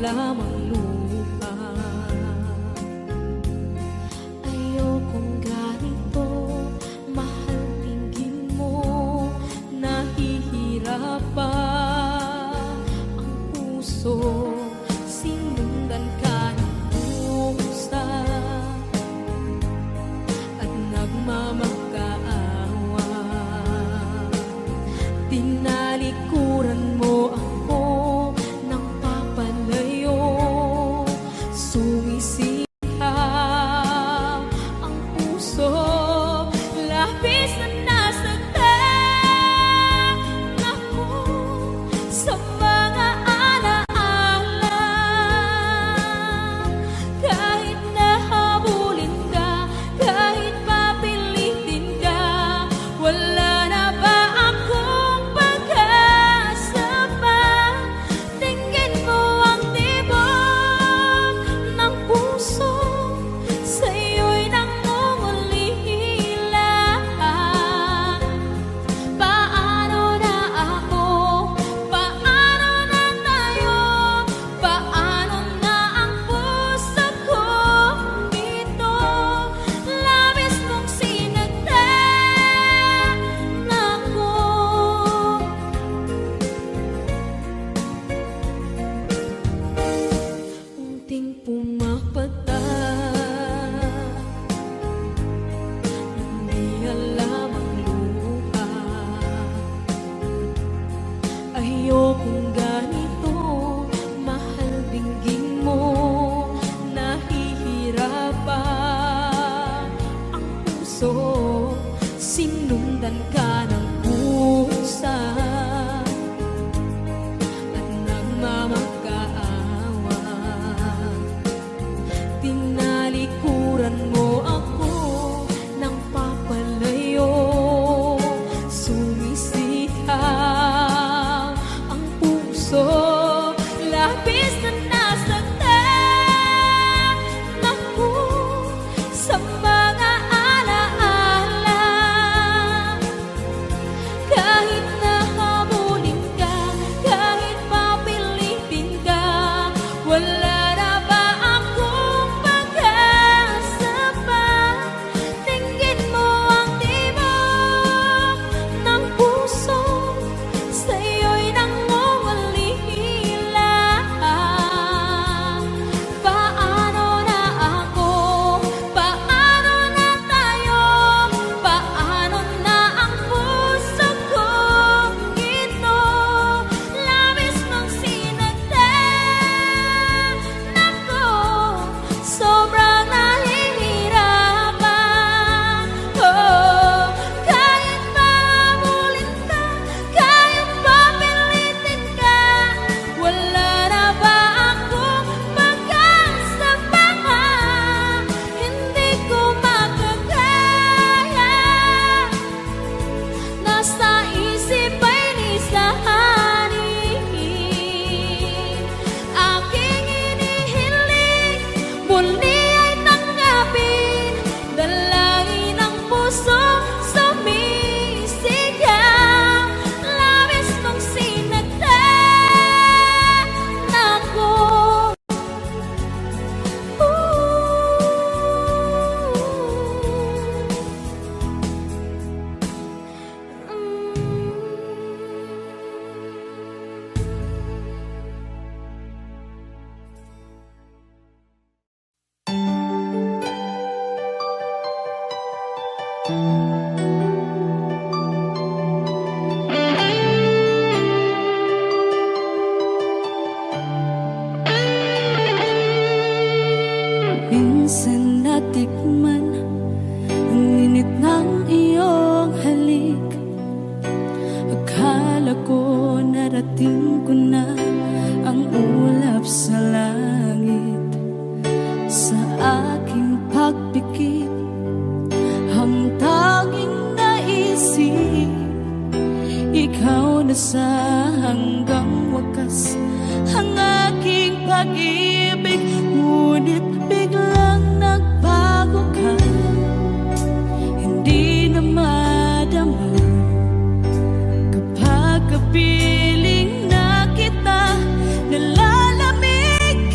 lamang lupa. Ayokong ganito, mahal, tingin mo, nahihirapan ang puso. Sinundan ka ng pusa at nagmamakaawa. Tinalikuran mo ako ng papalayo, sumisigaw ang puso. Labis na nasaktan ako sa mga alaala. Kahit nahabulin ka, kahit papilitin ka, wala na ba akong pag-asa pa? Tingin mo ang tibok ng puso, sa'yo'y nangungulila. Paano na ako? Paano na tayo? Paano na ang puso kong ito? Labis mong sinagdan ako. Unting pumapata, hindi alam ang luha. Ayokong ganito, mahal, dinggin mo, nahihirapan ang puso. Sinundan ka ng pusa at nagmamakaawa. Tinalikuran mo ako ng papalayo, sumisigaw ang puso. Labis na nasaktan ako sa mga alaala. Kahit nahabulin ka, kahit papilitin ka, wala na ba akong pag-asa pa? Tingin mo ang tibok ng puso, sa'yo'y nangungulila. Paano na ako? Paano na tayo? Paano na ang puso kong ito? Labis mong sinagdan ako, sobrang nahihirapan. Oh, kahit mahabulin ka, kahit papilitin ka, wala na ba akong pag-asa pa? Hindi ko makakaya, nasa isip ay nisahanin. Aking inihiling, muli ay tanggapin, dalangin ng puso sumisigaw. Labis mong sinagdan ako. Minsan natikman ang init ng iyong halik. Akala ko narating ko na ang ulap sa langit. Sa aking pagpikit, ang tanging naisip, ikaw na sa hanggang wakas ang aking pag-ibig. Ngunit biglang nagbago ka, hindi na madama kapag kapiling na kita. Nalalamig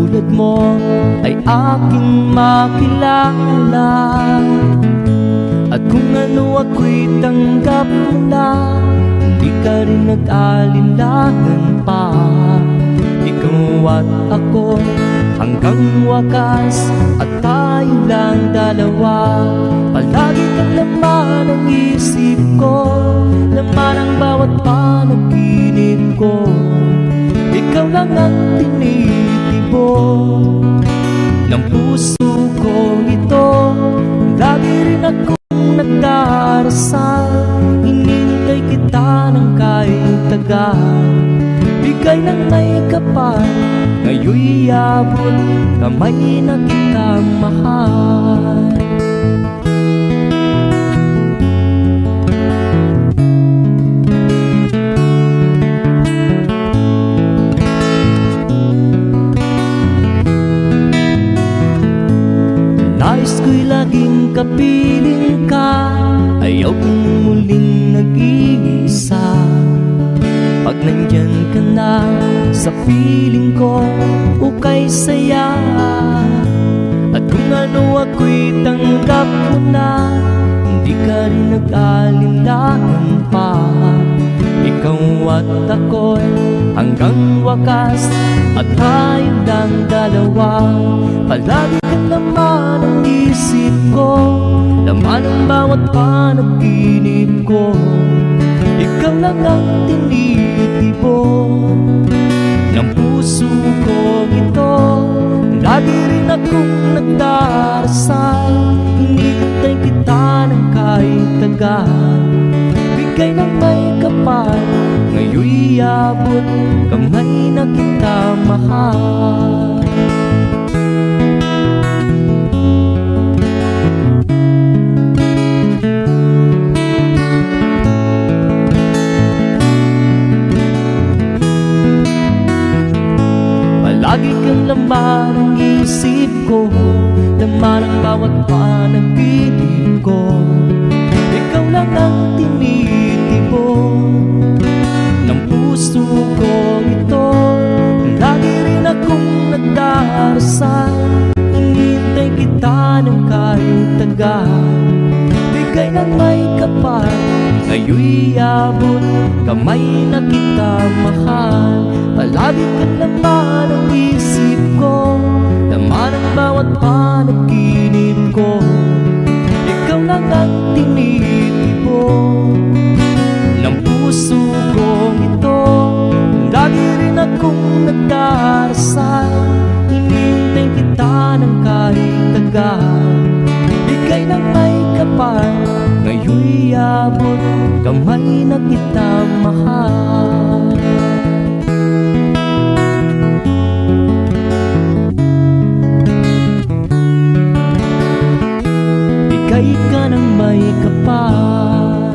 tulad mo ay aking makilala. At kung ano ako'y tanggap mo na, hindi ka rin nag-alinlangan pa. Ikaw at ako hanggang wakas, at tayo lang dalawa. Palagi kang laman ng isip ko, laman ang bawat panaginip ko. Ikaw lang ang tinitibok ng puso ko ito. Lagi rin akong nagdarasal, hinintay kita ng kahit tagal. Bigay ng may kapal, ngayon'y abot kamay na kita mahal. Nais ko'y laging kapiling ka, ayaw kong muling nag-iisa. Pag nandyan ka na sa piling ko, ukay saya. At kung ano ako'y tanggap mo na, hindi ka rin nag-alinlangan pa. Ikaw at ako'y hanggang wakas, at tayo lang dalawa. Palagi kang laman ang isip ko, laman ang bawat panaginip ko. Ikaw lang ang tinitibok ng puso ko ito. Lagi rin akong nagdarasal, hinintay kita ng kahit tagal. Bigay ng may kapal, ngayon'y abot kamay na kita mahal. Lagi kang laman ng isip ko, laman ang bawat panaginip ko. Ikaw lang ang tinitibok ng puso ko ito. Lagi rin akong nagdarasal, hinintay kita ng kahit tagal. Bigay ng may kapal, ngayon'y abot kamay na kita mahal. Palagi kang laman ang isip ko, laman ang bawat panaginip ko. Ikaw lang ang tinitibok ng puso ko ito. Lagi rin akong nagdarasal, hinintay kita ng kahit tagal. Bigay ng may kapal, ngayon'y abot kamay na kita mahal. Bigay ka ng may kapal,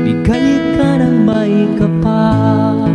bigay ka ng may kapal.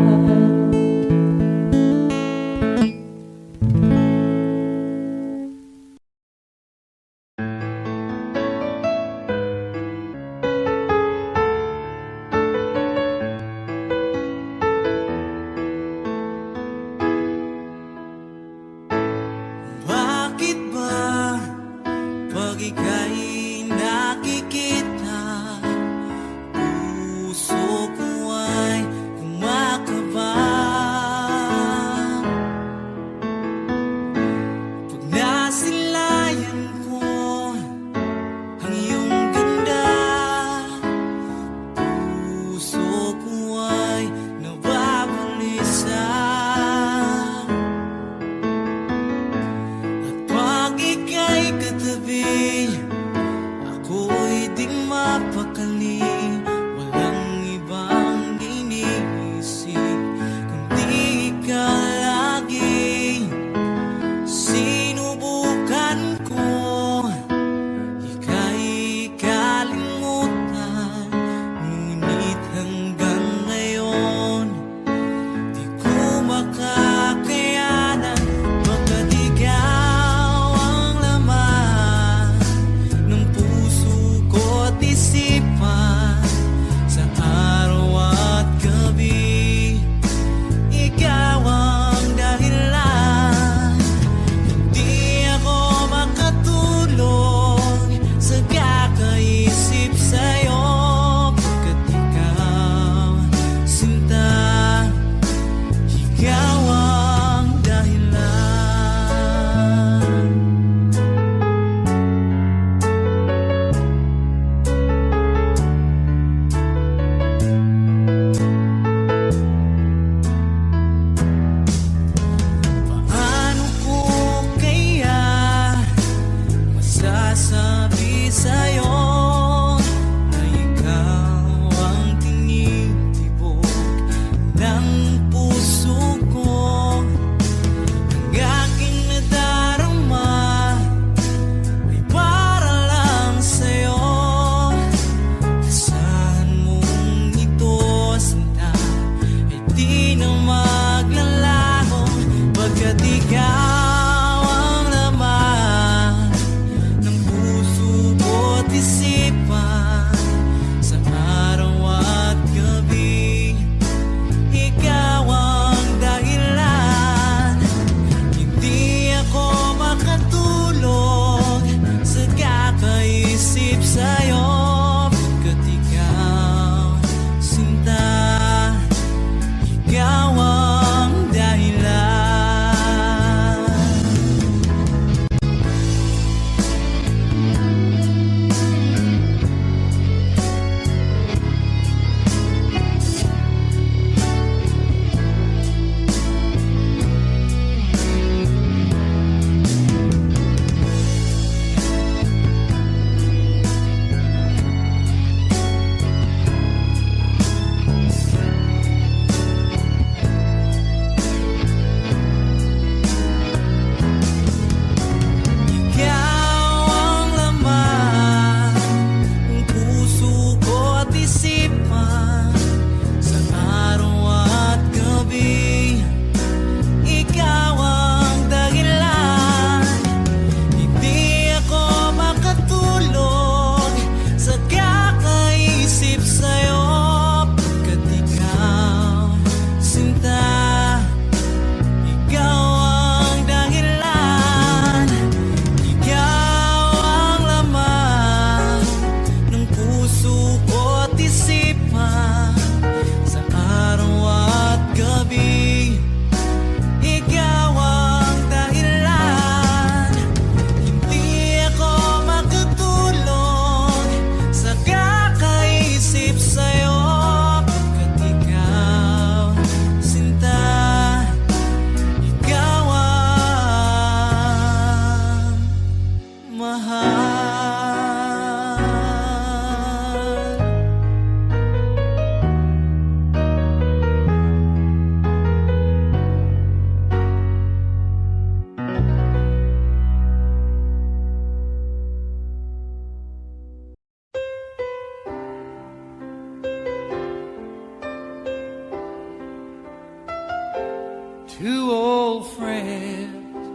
Two old friends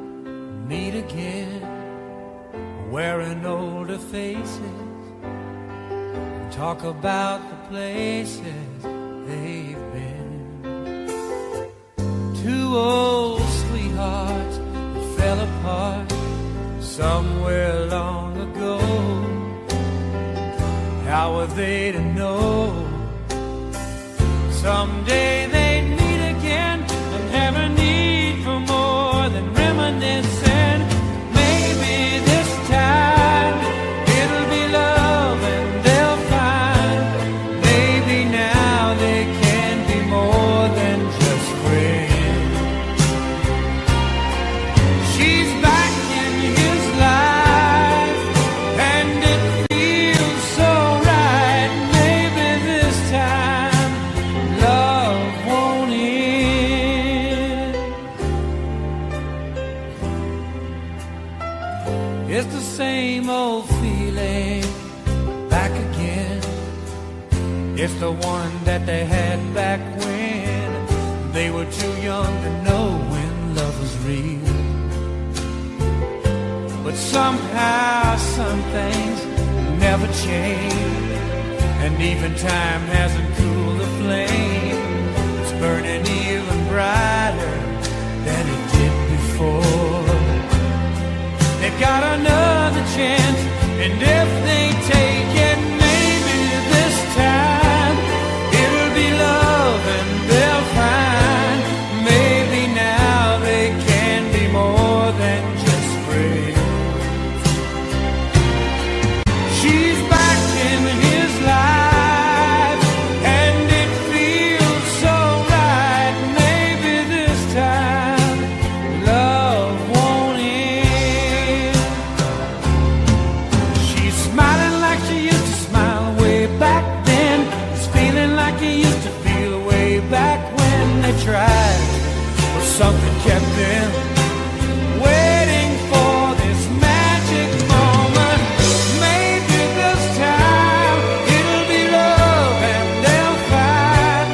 meet again, wearing older faces, talk about the places they've been. Two old sweethearts that fell apart somewhere long ago. How were they to know someday they'd meet again and have a need for more than reminiscing? Maybe this time it'll be love and they'll find maybe now they can be more than just friends. She's back in his life and it feels so right. Maybe this time love won't end. It's the same old feeling back again. It's the one that they had back when they were too young to know when love was real. But somehow some things never change, and even time hasn't cooled the flame. It's burning even brighter than it did before. They've got another chance, and if they take it, maybe this time it'll be love and they'll find maybe now they can be more than just friends. She's back in his life and it feels so right. Maybe this time love won't end. She's smiling like she used to smile way back then. He's feeling like he used to feel way back when they tried, but something kept them waiting for this magic moment. Maybe this time it'll be love and they'll find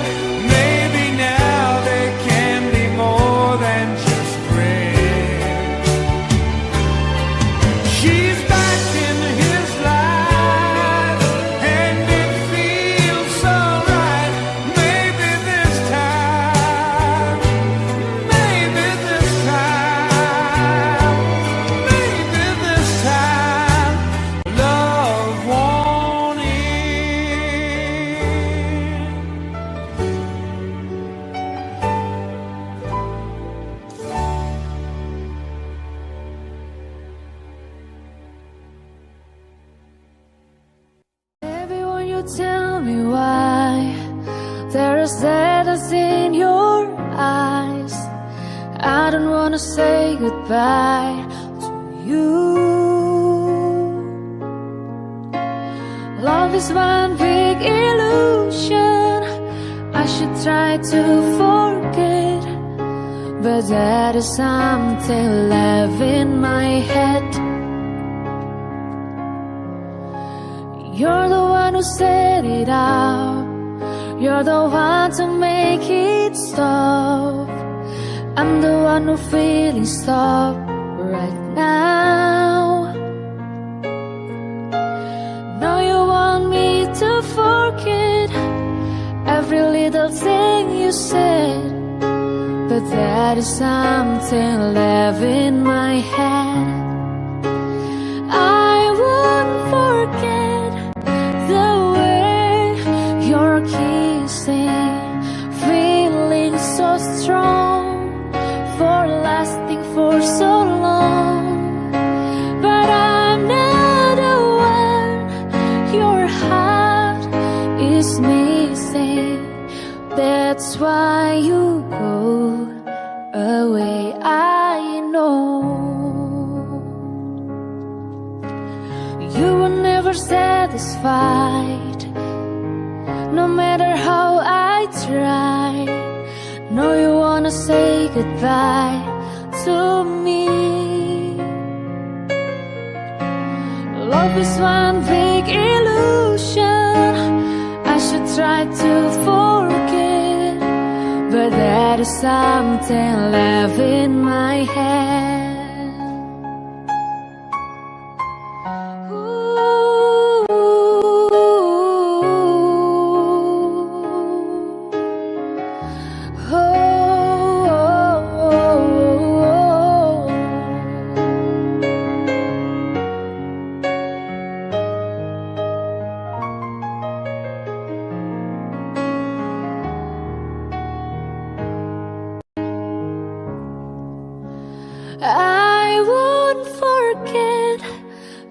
maybe now they can be more than just friends. She's back in his life and it feels so right. Maybe this time, maybe this time, maybe this time love won't end. Baby, won't you tell me why there is sadness in your eyes? I don't wanna say goodbye to you. Love is one big illusion. I should try to forget, but there is something left in my head. You're the one who set it up. You're the one to make it stop. I'm the one who feeling stop right now. Now you want me to forget every little thing you said, but there is something left in my head. I won't forget the way you're kissing, feeling so strong, for lasting for so long. But I'm not the one your heart is missing. That's why you go away, I know. You were never satisfied, no matter how I tried. No, you wanna say goodbye to me. Love is one big illusion. I should try to forget, but that that is something left in my head. I won't forget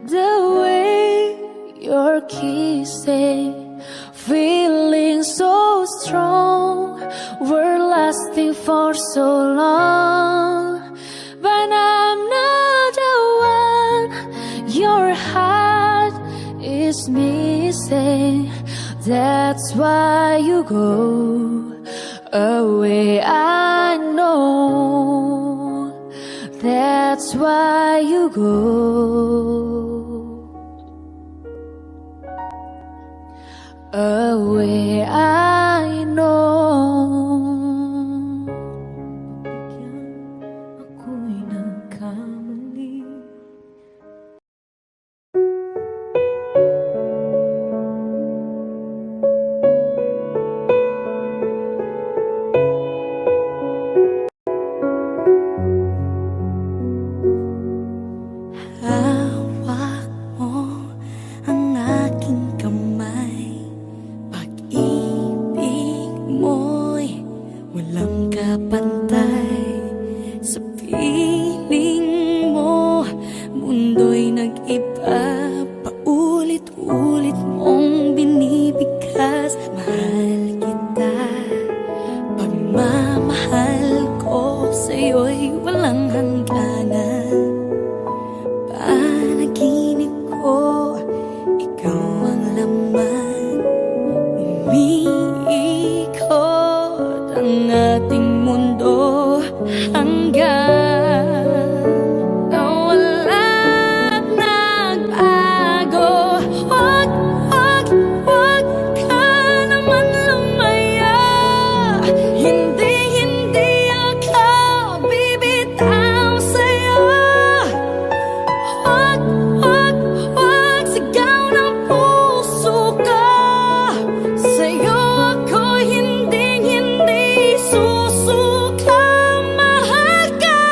the way you're kissing, feeling so strong. We're lasting for so long, but I'm not the one your heart is missing. That's why you go away, I know. That's why you go away, I know. Ako'y nagkamali. Hawak mo ang aking kamay, pag-ibig mo'y walang kapantay. Sa piling mo, mundo'y nag-iba, paulit-ulit mong binibigkas. Mahal kita, pagmamahal ko sa'yo'y walang hangganan. Panaginip ko, ikaw ang laman. Umiikot ang ating mundo hanggang nawala't nagbago. Huwag, huwag, huwag ka naman lumaya. Hindi, hindi ako bibitaw sa'yo. Wag, wag, wag, sigaw ng puso ko. Sa'yo ako hinding-hindi susuka. Mahal ka.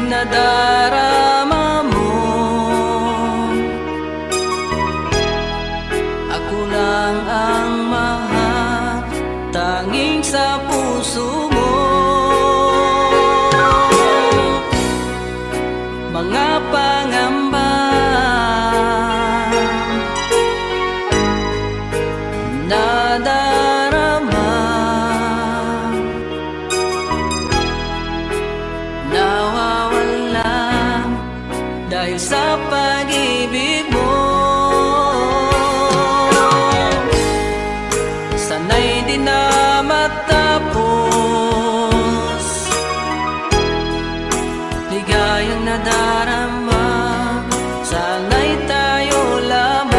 nadarama mo. Ako lang ang mahal, tanging sa puso mo. Mga pangamba nadarama, nawawala dahil sa pag-ibig mo. Sana'y di na matapos, ligayang nadarama, sana'y tayo lamang.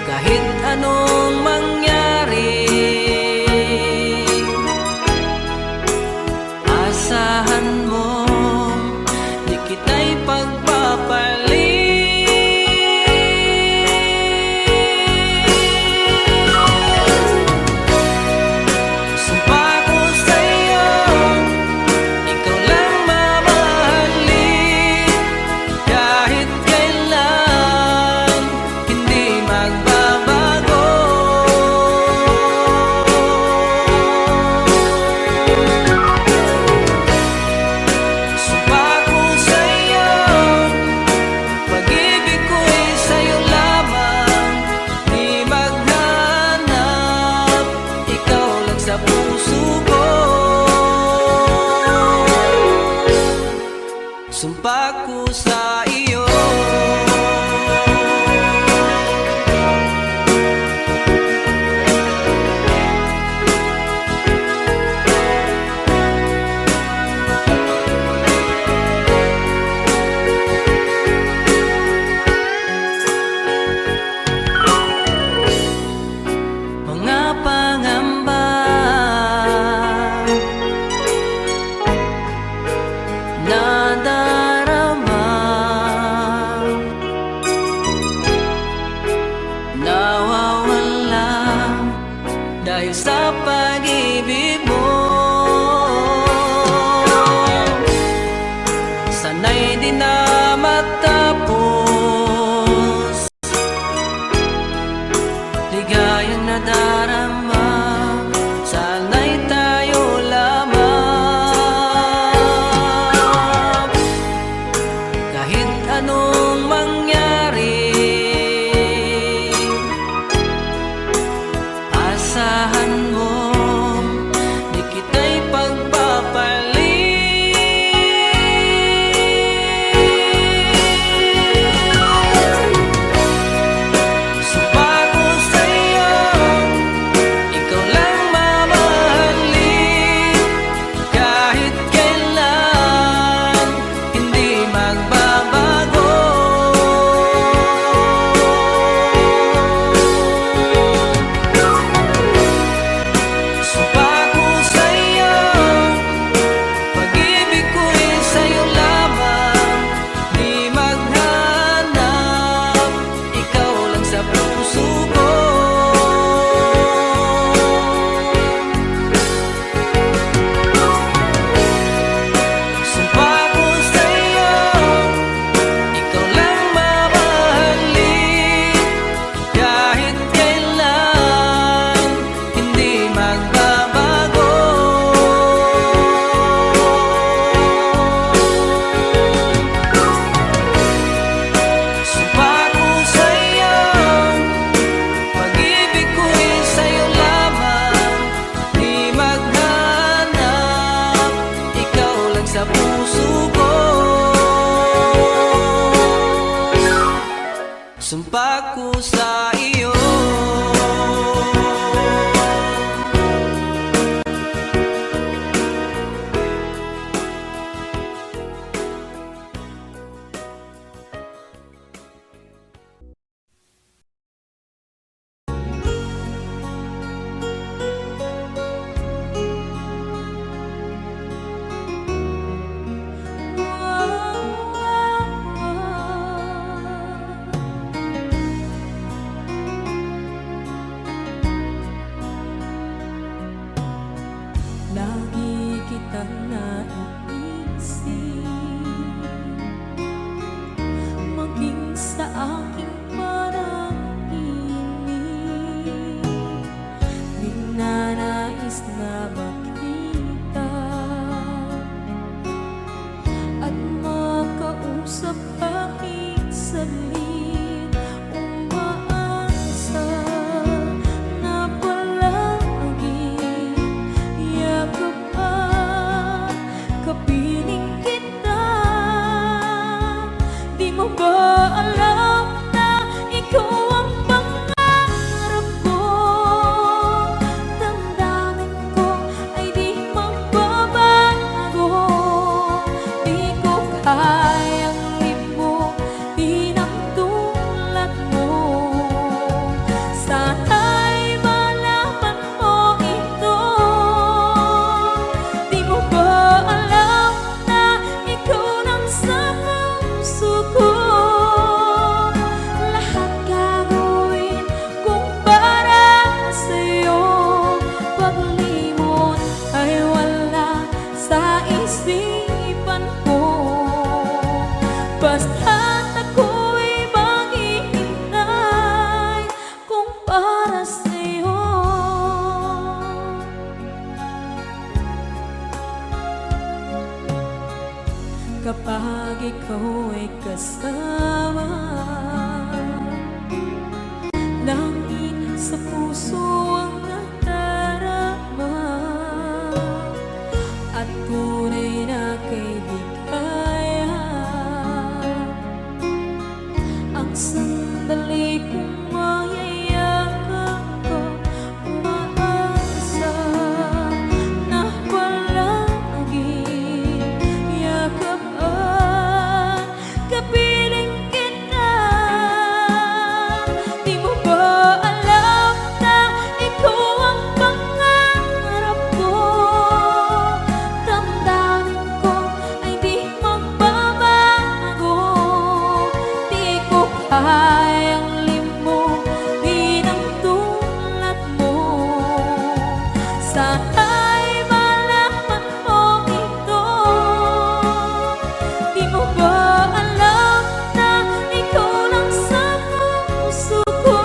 Kahit anong mangyari, asahan mo, di kita'y pagpapalit. Sumpa ko sa'yo, kitang naiisip, maging sa aking parang inip, di na nais na makita at makausap kahit saglit. Umaasa na palaging yakap at kapiling kita. Di mo ba alam na ikaw ang pangarap ko? Damdamin ko ay di magbabago. Di ko kayang limutin ang tulad mo. Sana'y malaman mo ito. Di mo ba alam na ikaw lang sa puso ko? Lahat gagawin kung para sa'yo. Paglimot ay wala sa isipan ko. Basta't ako'y maghihintay kung para sa'yo. Kapag ikaw ay kasama, langit sa puso ang nadarama, at tunay na kaibigan. Ang sandali kong mayayakap ko, umaasa na palaging yakap at kapiling kita. Di mo ba alam na ikaw ang pangarap ko? Damdamin ko ay di magbabago. Di ko kayang limutin ang tulad mo. Sana'y malaman mo ito. Di mo ba alam na ikaw lang sa puso ko?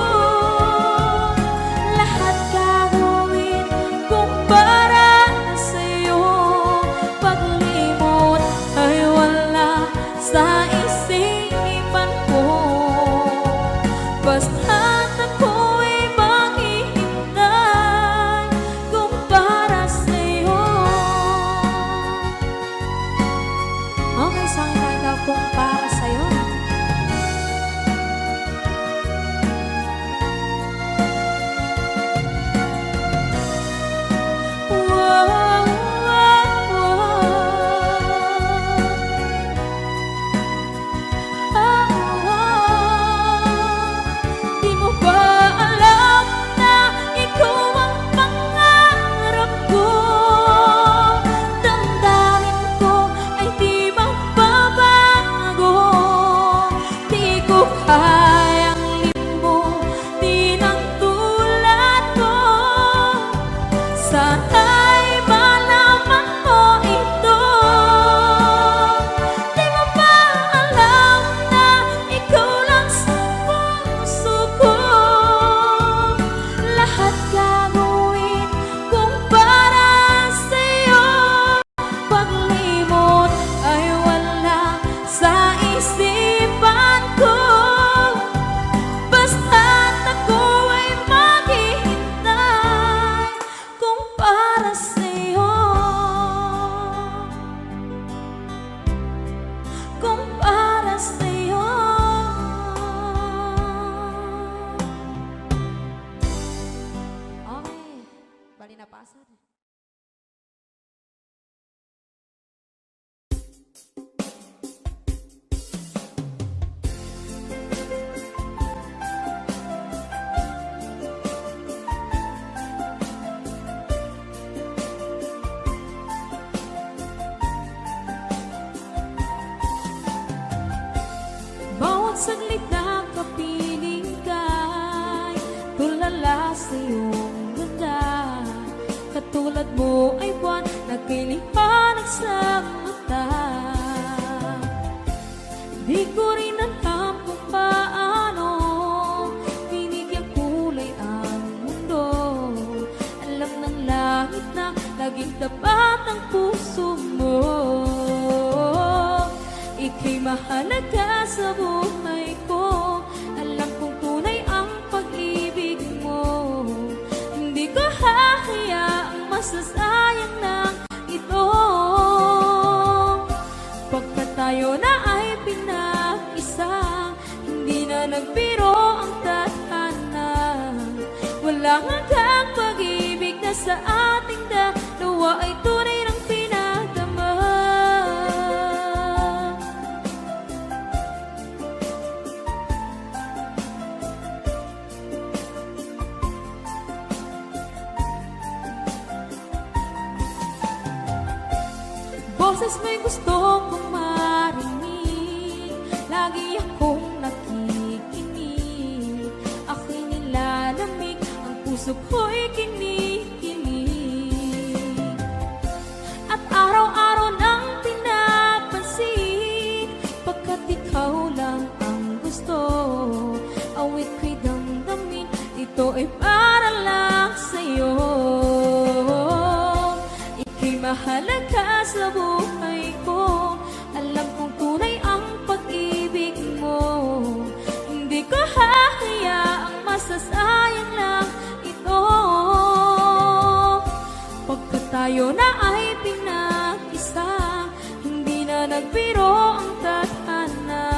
Lahat gagawin kung para sa'yo. Paglimot ay wala sa isipan ko. Basta't ako'y maghihintay kung para sa'yo. Okay, saan tayo daw kung para sa'yo? Wow, wow, Di mo ba alam na ikaw ang pangarap ko? Damdamin ko ay di magbabago. Di ko kayang limutin ang tulad mo. Sana'y malaman mo ito. Di mo ba alam na ikaw lang sa puso ko? Lahat gagawin kung para sa'yo. Paglimot ay wala sa isipan ko. Basta't ako ay maghihintay kung para sa'yo. Kung para sa'yo. Okay, bali na pasad. Bawat saglit na kapiling ka'y tulala sa iyong ganda. Katulad mo ay buwan na kay lipa laging tapat ang puso mo. Ika'y mahalaga sa buhay ko. Alam kong tunay ang pag-ibig mo. Hindi ko hahayaang masasayang ng ito. Pagkat tayo na ay pinag-isa, hindi na nagbiro ang tadhana. Walang hanggang pag-ibig na sa ating dalawa ay tunay ng pinadama. Boses mo'y gusto kong marinig, lagi akong nakikinig. Ako'y nilalamig, ang puso ko'y kinikilig. At araw-araw nang pinapansin, pagkat ikaw lang ang gusto. Awit ko'y damdamin, ito ay para lang sa'yo. Ika'y mahalaga sa buhay ko. Alam kong tunay ang pag-ibig mo. Hindi ko hahayaang masasayang lang ito. Pagkat tayo na ay pinag-isa, hindi na nagbiro ang tadhana.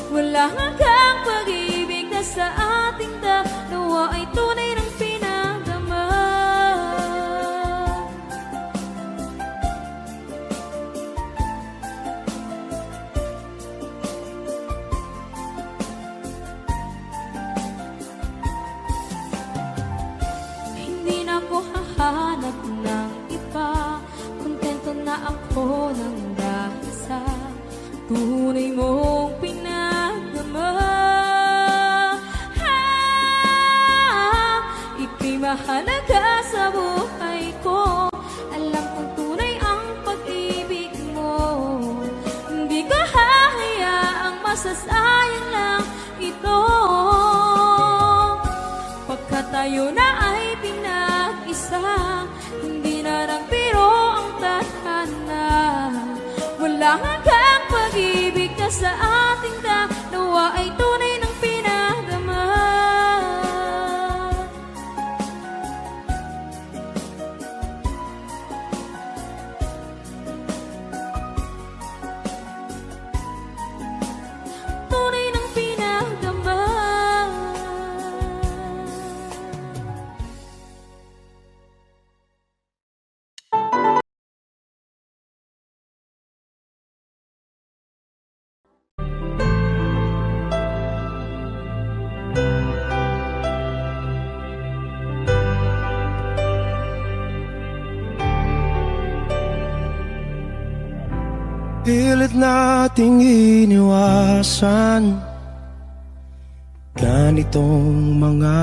Wala hanggang pag-ibig na sa ating dalawa ay tunay ng pinadama. Hindi na ako hahanap ng iba, kontento na ako ng dahil sa tunay mong pinagdama. Ika'y mahalaga sa buhay ko. Alam kong tunay ang pag-ibig mo. Hindi ko hahayaang masasayang lang ito. Pagkat tayo na ay pinag-isa, hindi na nagbiro ang tadhana. Wala hanggang pag-ibig na sa ating dalawa ay tunay ng pinadama. Tunay ng pinadama. Pilit nating iniwasan ganitong mga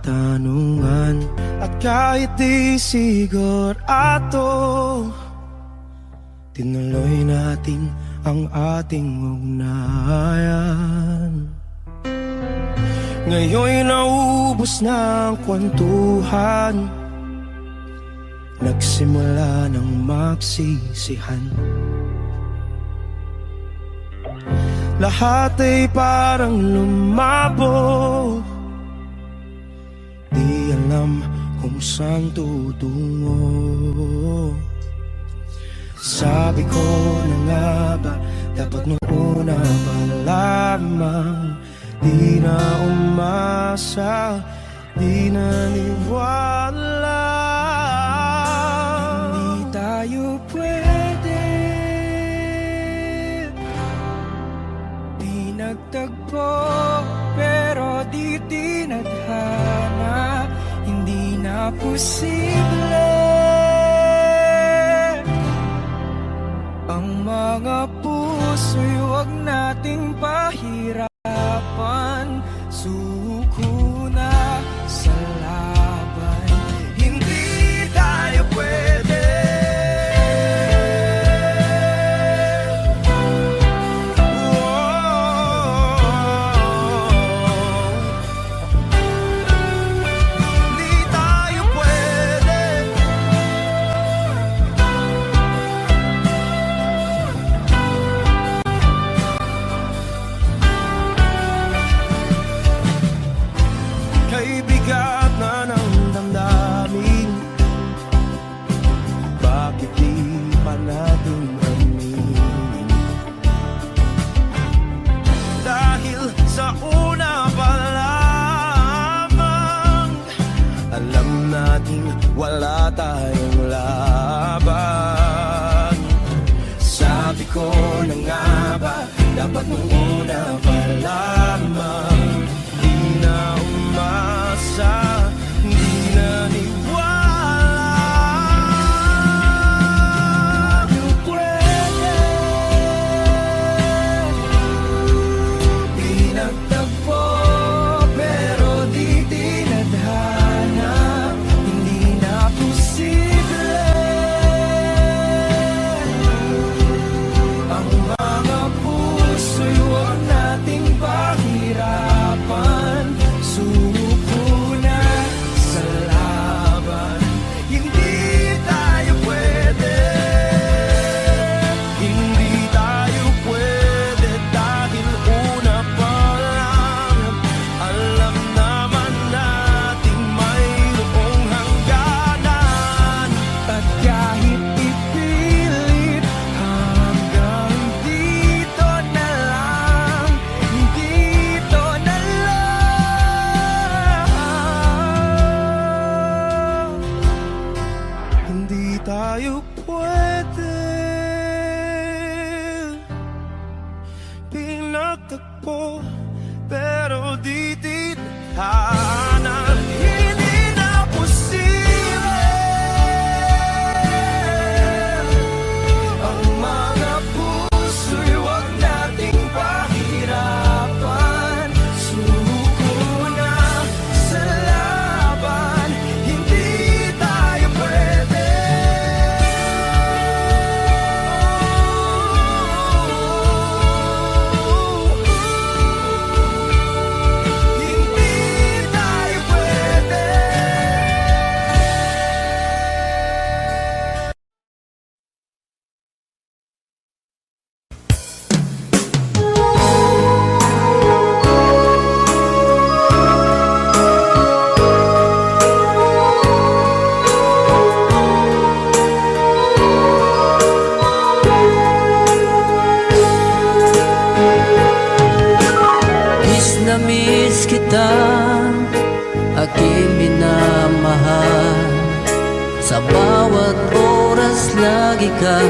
tanungan. At kahit di sigurado, tinuloy natin ang ating ugnayan. Ngayon'y naubos na ang kwentuhan, nagsimula ng magsisihan. Lahat ay parang lumabo, di alam kung saan tutungo. Sabi ko na nga ba, dapat nung una pa lamang, di na umasa, di naniwala. Hindi tayo pwede, di nagtagpo, pero di tinadhana. Hindi na posible ang mga puso'y huwag nating pahirapan. Suko na sa laban, hindi tayo pwede. Hindi tayo pwede. bakit di pa natin aminin? Dahil sa una pa lamang alam nating wala tayong laban. Sabi ko na nga ba, dapat nung una pa lamang di na umasa, di na niwala. Di pwede, di nagtagpo, pero di tinadhana, hindi na posible ang mga puso'y huwag nating pahirapan. Suko na sa laban, hindi tayo pwede, hindi tayo pwede, dahil una pa lang alam naman nating mayroong hangganan. At kahit ipilit hanggang dito na lang, dito na lang, hindi tayo pwede. Pinagtagpo, pero di tinadhana, hindi na posible ang mga puso'y huwag nating pahirapan. Suko na sa laban, hindi tayo pwede. Hindi tayo pwede. Miss kita, aking minamahal. Sa bawat oras lagi ka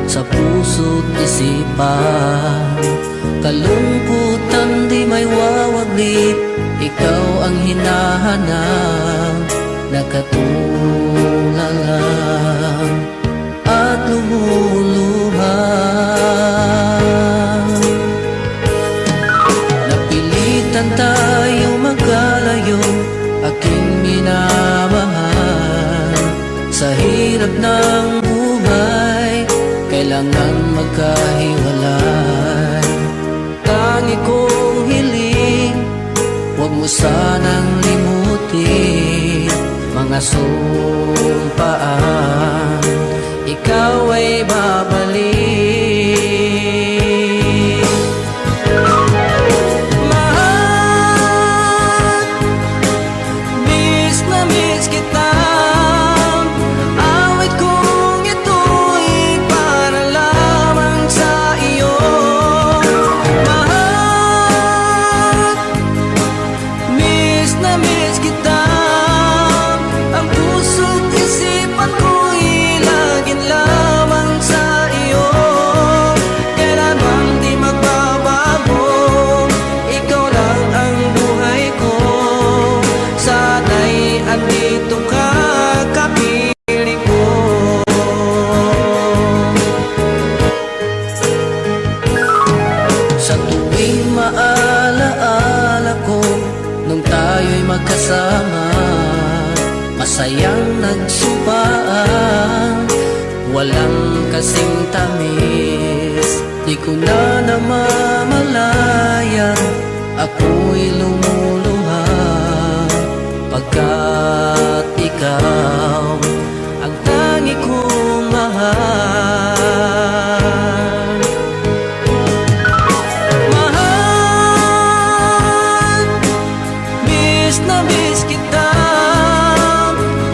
sa puso't isipan. Kalungkutan di may wawaglit, ikaw ang hinahanap. Nakatulala at lumuluha. Napilitan tayo magkalayo, aking minamahal. Sa hirap ng buhay, kailangan magkahiwalay. Tangi kong hiling, huwag mo sanang limutin mga sumpaan, ikaw ay babalik. Mahal, miss na miss kita. Awit kong ito'y para lamang sa iyo. Mahal, miss na miss kita. Ang puso't isipan ko'y laging lamang sa iyo. Kailanman di magbabago, ikaw lang ang buhay ko. Sana'y andito ka, kapiling ko. Sa tuwing maalaala ko nung tayo'y magkasama, masayang nagsumpaan, walang kasing tamis. Di ko na namamalayan, ako'y lumuluha, pagkat ikaw ang tangi kong mahal. Mahal, miss na miss kita.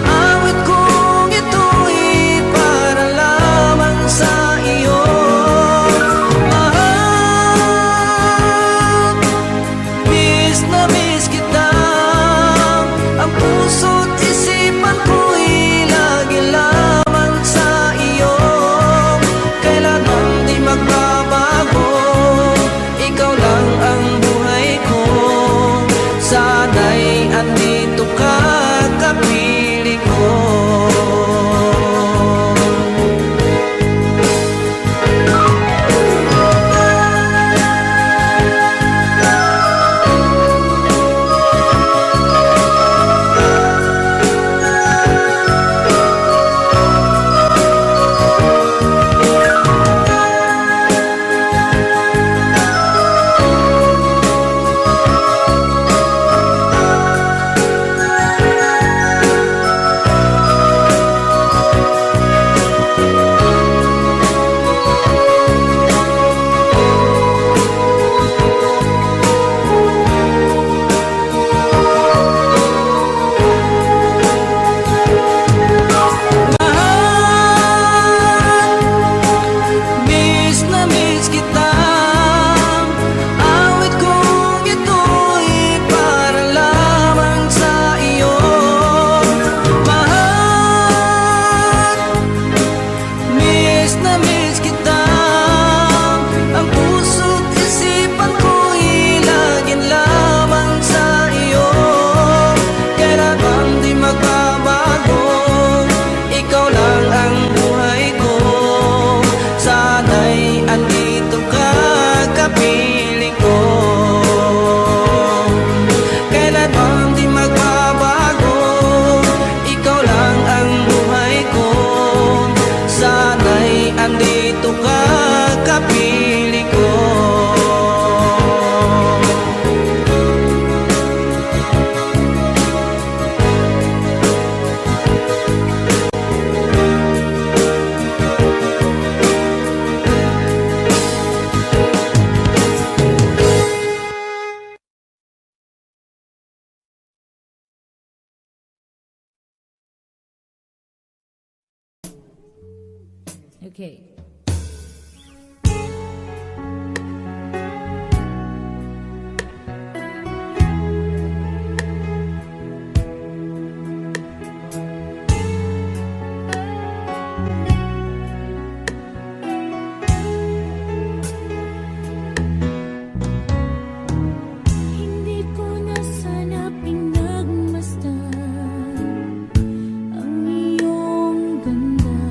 Awit kong ito'y para lang Okay. Hindi ko na sana pinagmasdan ang iyong ganda.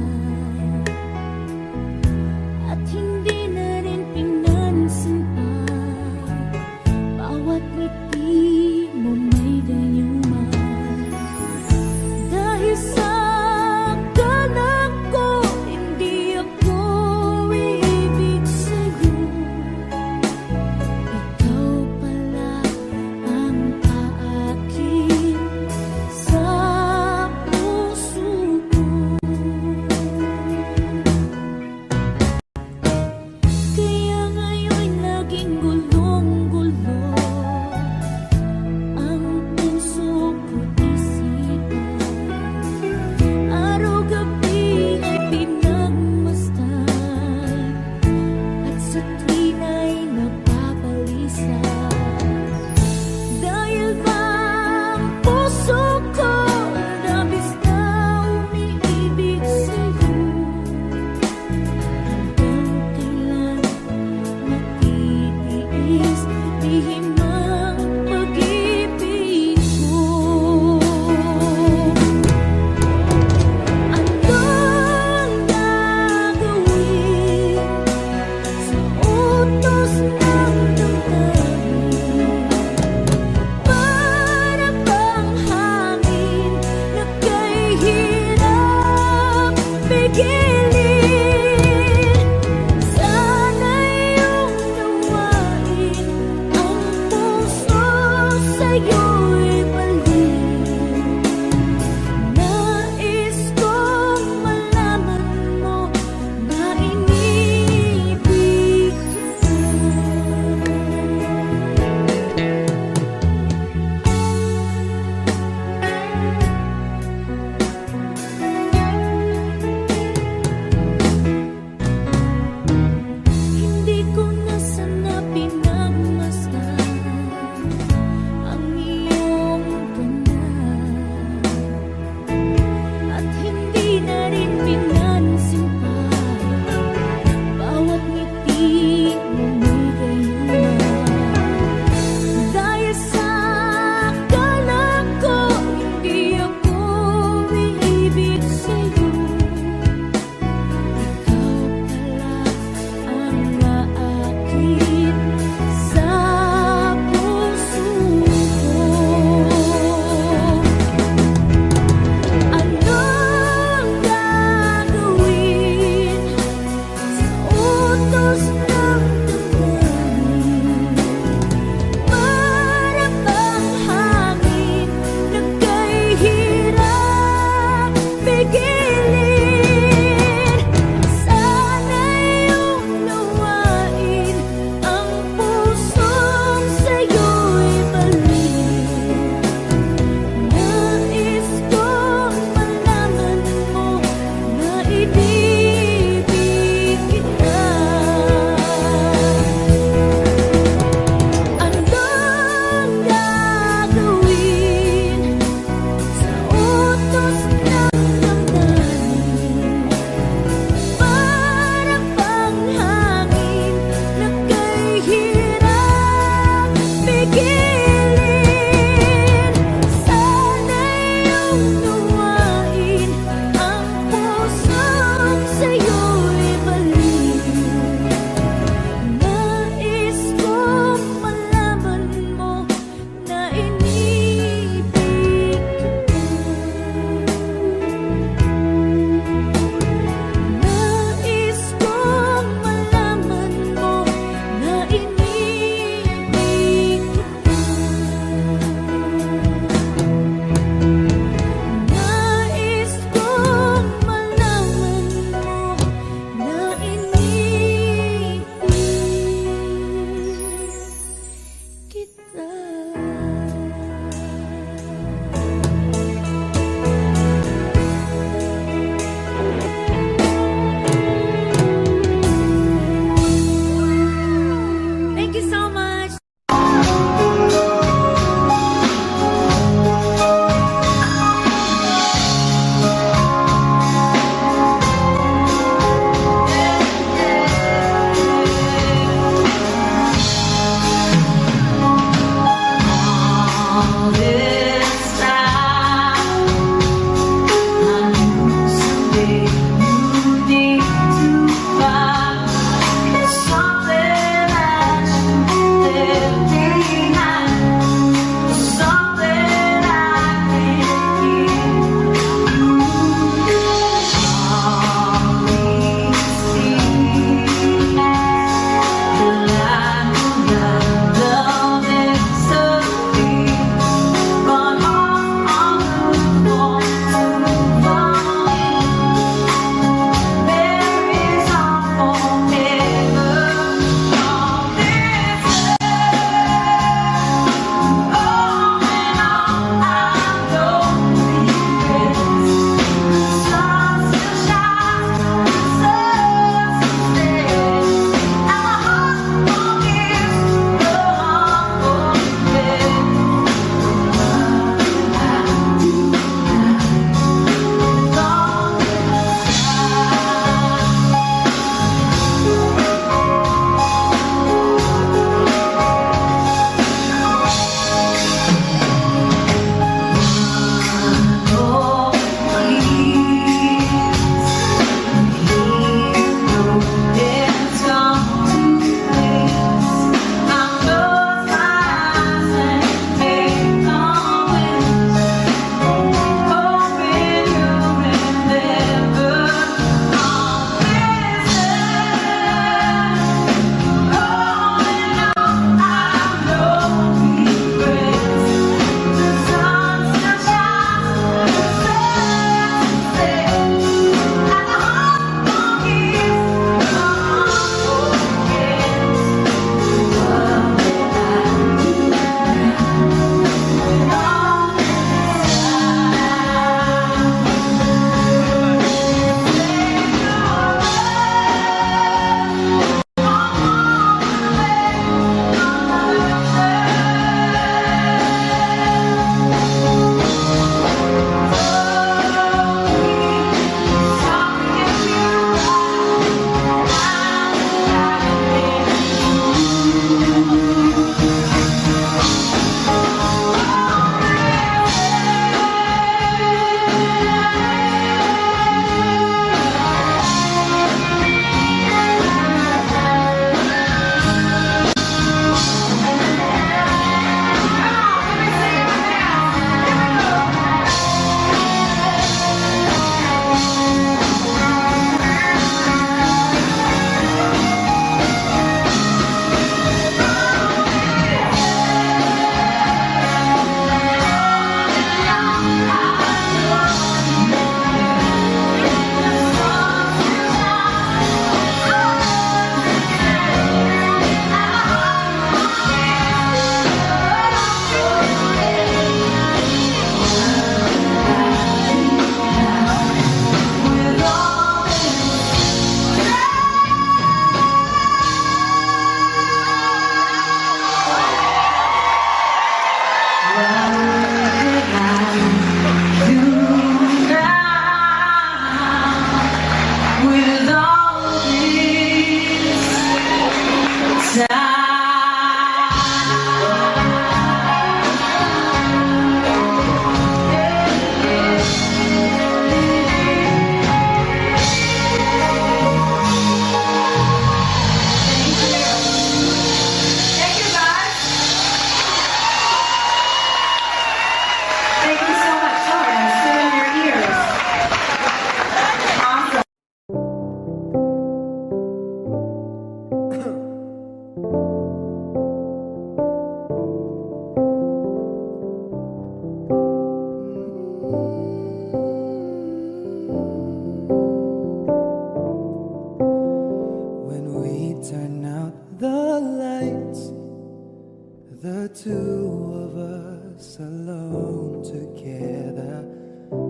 two of us alone together,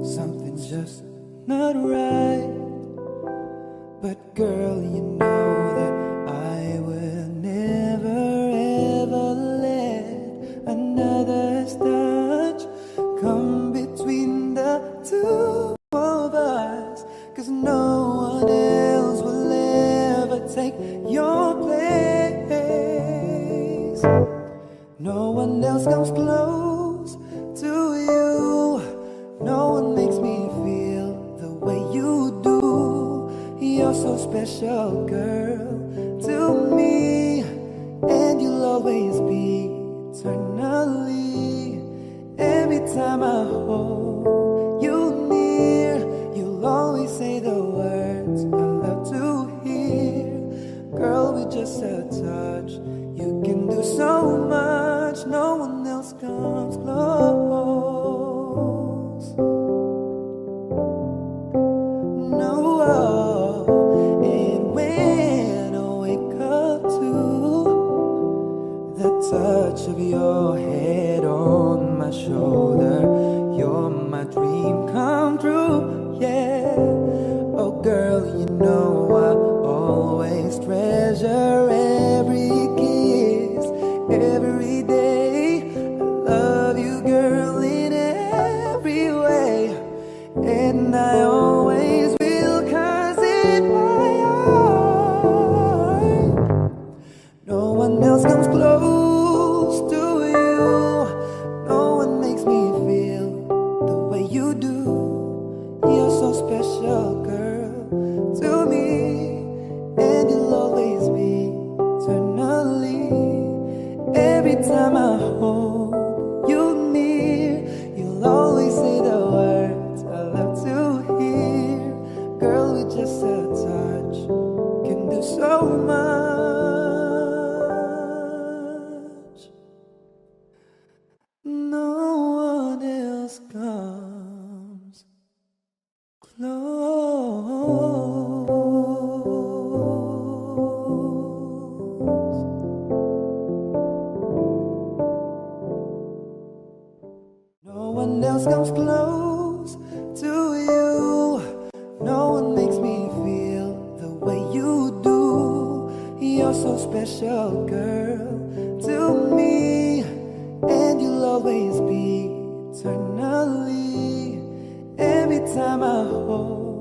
something's just not right. But girl, you know that I will never ever let another's touch come between the two of us, 'cause no one else will ever take your place. No one else comes close to you. No one makes me feel the way you do. You're so special, girl, to me, and you'll always be eternally. Every time I hold you near, you'll always say the words I love to hear. Girl, with just a touch, you can do so much. No one else comes close. No. And when I wake up to the touch of your head on my shoulder, you're my dream come true, yeah. Oh girl, you know I always treasure every kiss, every day. I love you, girl, in every way, and I always will, 'cause in my heart no one else comes close to you. No one makes me feel the way you do. You're so special, girl, to me, and you'll always be eternally. Every time I hold you near, you'll always say the words I love to hear. Girl, with just a touch, can do so much. No one else comes close. No one else comes close to you. No one makes me feel the way you do. You're so special, girl, to me, and you'll always be eternally. Every time I hold